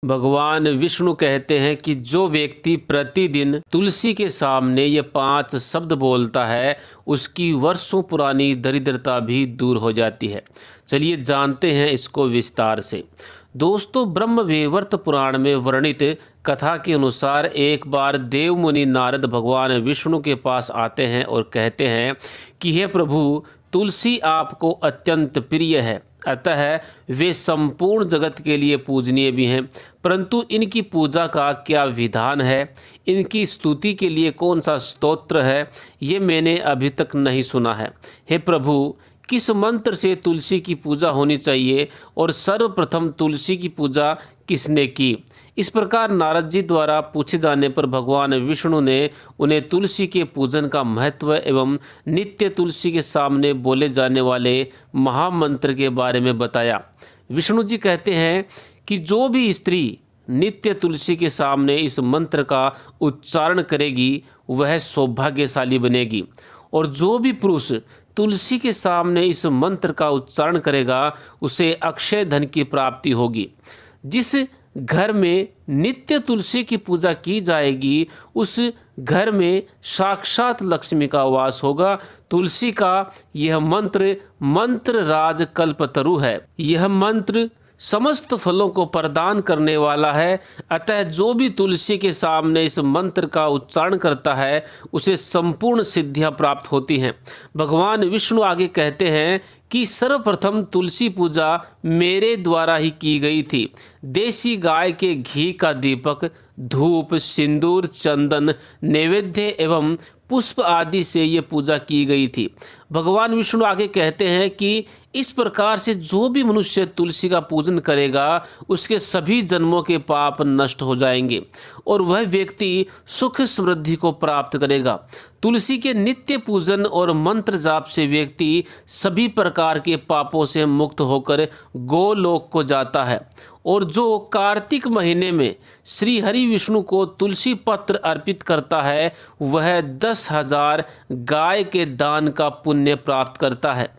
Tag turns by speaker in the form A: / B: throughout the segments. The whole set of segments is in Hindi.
A: भगवान विष्णु कहते हैं कि जो व्यक्ति प्रतिदिन तुलसी के सामने ये 5 शब्द बोलता है, उसकी वर्षों पुरानी दरिद्रता भी दूर हो जाती है। चलिए जानते हैं इसको विस्तार से। दोस्तों, ब्रह्म वैवर्त पुराण में वर्णित कथा के अनुसार एक बार देव मुनि नारद भगवान विष्णु के पास आते हैं और कहते हैं कि हे प्रभु, तुलसी आपको अत्यंत प्रिय है, अतः वे संपूर्ण जगत के लिए पूजनीय भी हैं, परंतु इनकी पूजा का क्या विधान है, इनकी स्तुति के लिए कौन सा स्तोत्र है, ये मैंने अभी तक नहीं सुना है। हे प्रभु, किस मंत्र से तुलसी की पूजा होनी चाहिए और सर्वप्रथम तुलसी की पूजा किसने की? इस प्रकार नारद जी द्वारा पूछे जाने पर भगवान विष्णु ने उन्हें तुलसी के पूजन का महत्व एवं नित्य तुलसी के सामने बोले जाने वाले महामंत्र के बारे में बताया। विष्णु जी कहते हैं कि जो भी स्त्री नित्य तुलसी के सामने इस मंत्र का उच्चारण करेगी वह सौभाग्यशाली बनेगी, और जो भी पुरुष तुलसी के सामने इस मंत्र का उच्चारण करेगा उसे अक्षय धन की प्राप्ति होगी। जिस घर में नित्य तुलसी की पूजा की जाएगी उस घर में साक्षात लक्ष्मी का वास होगा। तुलसी का यह मंत्र राज कल्पतरु है। यह मंत्र समस्त फलों को प्रदान करने वाला है, अतः जो भी तुलसी के सामने इस मंत्र का उच्चारण करता है उसे संपूर्ण सिद्धियां प्राप्त होती हैं। भगवान विष्णु आगे कहते हैं कि सर्वप्रथम तुलसी पूजा मेरे द्वारा ही की गई थी। देसी गाय के घी का दीपक, धूप, सिंदूर, चंदन, नैवेद्य एवं पुष्प आदि से ये पूजा की गई थी। भगवान विष्णु आगे कहते हैं कि इस प्रकार से जो भी मनुष्य तुलसी का पूजन करेगा उसके सभी जन्मों के पाप नष्ट हो जाएंगे और वह व्यक्ति सुख समृद्धि को प्राप्त करेगा। तुलसी के नित्य पूजन और मंत्र जाप से व्यक्ति सभी प्रकार के पापों से मुक्त होकर गोलोक को जाता है। और जो कार्तिक महीने में श्री हरि विष्णु को तुलसी पत्र अर्पित करता है वह 10,000 गाय के दान का पुण्य प्राप्त करता है।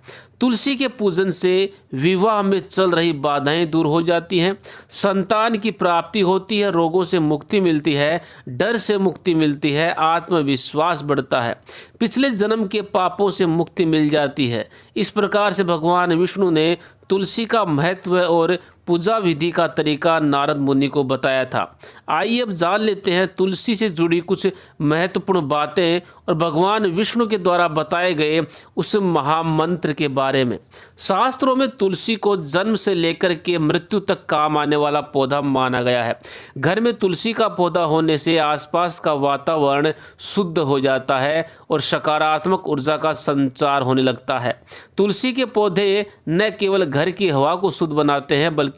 A: तुलसी के पूजन से विवाह में चल रही बाधाएं दूर हो जाती हैं, संतान की प्राप्ति होती है, रोगों से मुक्ति मिलती है, डर से मुक्ति मिलती है, आत्मविश्वास बढ़ता है, पिछले जन्म के पापों से मुक्ति मिल जाती है। इस प्रकार से भगवान विष्णु ने तुलसी का महत्व और पूजा विधि का तरीका नारद मुनि को बताया था। आइए अब जान लेते हैं तुलसी से जुड़ी कुछ महत्वपूर्ण बातें और भगवान विष्णु के द्वारा बताए गए उस महामंत्र के बारे में। शास्त्रों में तुलसी को जन्म से लेकर के मृत्यु तक काम आने वाला पौधा माना गया है। घर में तुलसी का पौधा होने से आसपास का वातावरण शुद्ध हो जाता है और सकारात्मक ऊर्जा का संचार होने लगता है। तुलसी के पौधे न केवल घर की हवा को शुद्ध बनाते हैं बल्कि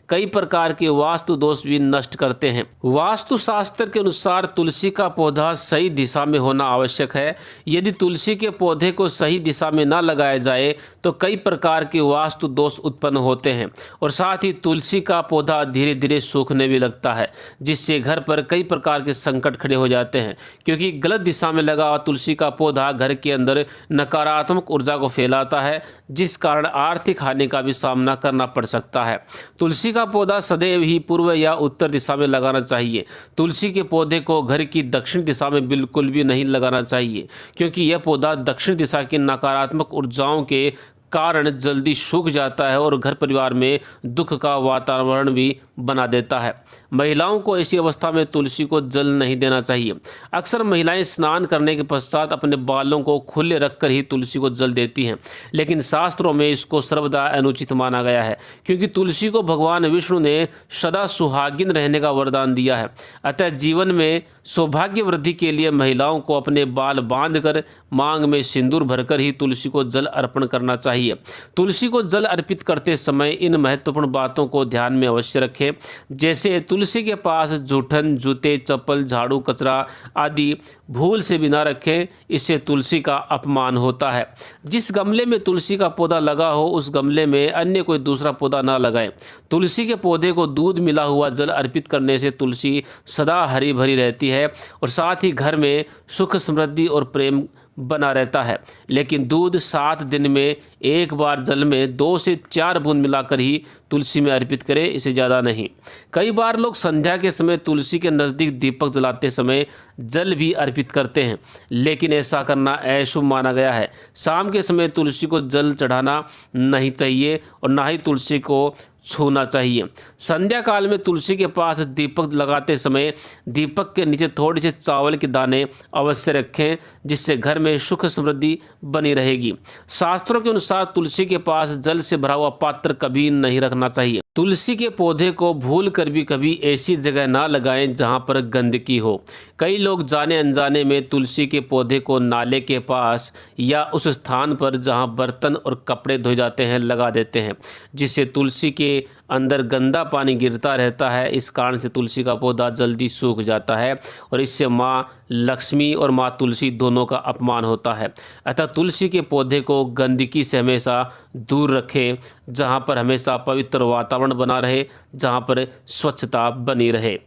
A: कई प्रकार के वास्तु दोष भी नष्ट करते हैं। वास्तु शास्त्र के अनुसार तुलसी का पौधा सही दिशा में होना आवश्यक है। यदि तुलसी के पौधे को सही दिशा में न लगाया जाए तो कई प्रकार के वास्तु दोष उत्पन्न होते हैं और साथ ही तुलसी का पौधा धीरे धीरे सूखने भी लगता है, जिससे घर पर कई प्रकार के संकट खड़े हो जाते हैं, क्योंकि गलत दिशा में लगा हुआ तुलसी का पौधा घर के अंदर नकारात्मक ऊर्जा को फैलाता है, जिस कारण आर्थिक हानि का भी सामना करना पड़ सकता है। तुलसी का पौधा सदैव ही पूर्व या उत्तर दिशा में लगाना चाहिए। तुलसी के पौधे को घर की दक्षिण दिशा में बिल्कुल भी नहीं लगाना चाहिए, क्योंकि यह पौधा दक्षिण दिशा की नकारात्मक ऊर्जाओं के कारण जल्दी सूख जाता है और घर परिवार में दुख का वातावरण भी बना देता है। महिलाओं को ऐसी अवस्था में तुलसी को जल नहीं देना चाहिए। अक्सर महिलाएं स्नान करने के पश्चात अपने बालों को खुले रखकर ही तुलसी को जल देती हैं, लेकिन शास्त्रों में इसको सर्वदा अनुचित माना गया है, क्योंकि तुलसी को भगवान विष्णु ने सदा सुहागिन रहने का वरदान दिया है। अतः जीवन में सौभाग्य वृद्धि के लिए महिलाओं को अपने बाल बांधकर मांग में सिंदूर भरकर ही तुलसी को जल अर्पण करना चाहिए। तुलसी को जल अर्पित करते समय इन महत्वपूर्ण बातों को ध्यान में अवश्य रखें, जैसे तुलसी के पास जूठन, जूते, चप्पल, झाड़ू, कचरा आदि भूल से भी ना रखें, इससे तुलसी का अपमान होता है। जिस गमले में तुलसी का पौधा लगा हो उस गमले में अन्य कोई दूसरा पौधा ना लगाएं। तुलसी के पौधे को दूध मिला हुआ जल अर्पित करने से तुलसी सदा हरी भरी रहती है और साथ ही घर में सुख, समृद्धि और प्रेम बना रहता है। लेकिन दूध 7 दिन में एक बार जल में 2 से 4 बूंद मिलाकर ही तुलसी में अर्पित करें, इससे ज़्यादा नहीं। कई बार लोग संध्या के समय तुलसी के नज़दीक दीपक जलाते समय जल भी अर्पित करते हैं, लेकिन ऐसा करना अशुभ माना गया है। शाम के समय तुलसी को जल चढ़ाना नहीं चाहिए और ना ही तुलसी को छूना चाहिए। संध्या काल में तुलसी के पास दीपक लगाते समय दीपक के नीचे थोड़े से चावल के दाने अवश्य रखें, जिससे घर में सुख समृद्धि बनी रहेगी। शास्त्रों के अनुसार तुलसी के पास जल से भरा हुआ पात्र कभी नहीं रखना चाहिए। तुलसी के पौधे को भूल कर भी कभी ऐसी जगह ना लगाएं जहां पर गंदगी हो। कई लोग जाने अनजाने में तुलसी के पौधे को नाले के पास या उस स्थान पर जहां बर्तन और कपड़े धोए जाते हैं लगा देते हैं, जिससे तुलसी के अंदर गंदा पानी गिरता रहता है। इस कारण से तुलसी का पौधा जल्दी सूख जाता है और इससे माँ लक्ष्मी और माँ तुलसी दोनों का अपमान होता है। अतः तुलसी के पौधे को गंदगी से हमेशा दूर रखें, जहाँ पर हमेशा पवित्र वातावरण बना रहे, जहाँ पर स्वच्छता बनी रहे।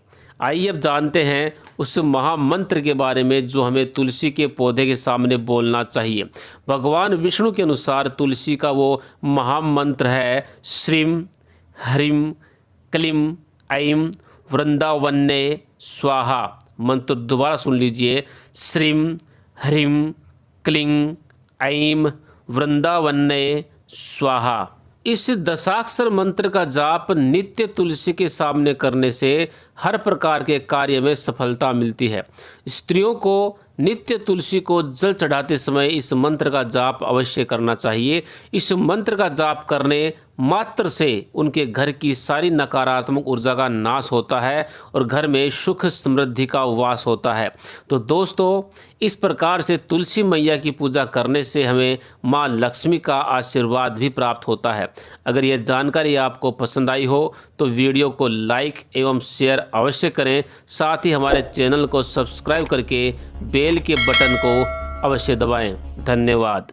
A: आइए अब जानते हैं उस महामंत्र के बारे में जो हमें तुलसी के पौधे के सामने बोलना चाहिए। भगवान विष्णु के अनुसार तुलसी का वो महामंत्र है श्रीम ह्रीं क्लीं ऐं वृंदावन्ये स्वाहा। मंत्र दोबारा सुन लीजिए, श्रीं ह्रीं क्लीं ऐं वृंदावन्ये स्वाहा। इस दशाक्षर मंत्र का जाप नित्य तुलसी के सामने करने से हर प्रकार के कार्य में सफलता मिलती है। स्त्रियों को नित्य तुलसी को जल चढ़ाते समय इस मंत्र का जाप अवश्य करना चाहिए। इस मंत्र का जाप करने मात्र से उनके घर की सारी नकारात्मक ऊर्जा का नाश होता है और घर में सुख समृद्धि का वास होता है। तो दोस्तों, इस प्रकार से तुलसी मैया की पूजा करने से हमें माँ लक्ष्मी का आशीर्वाद भी प्राप्त होता है। अगर यह जानकारी आपको पसंद आई हो तो वीडियो को लाइक एवं शेयर अवश्य करें। साथ ही हमारे चैनल को सब्सक्राइब करके बेल के बटन को अवश्य दबाएं। धन्यवाद।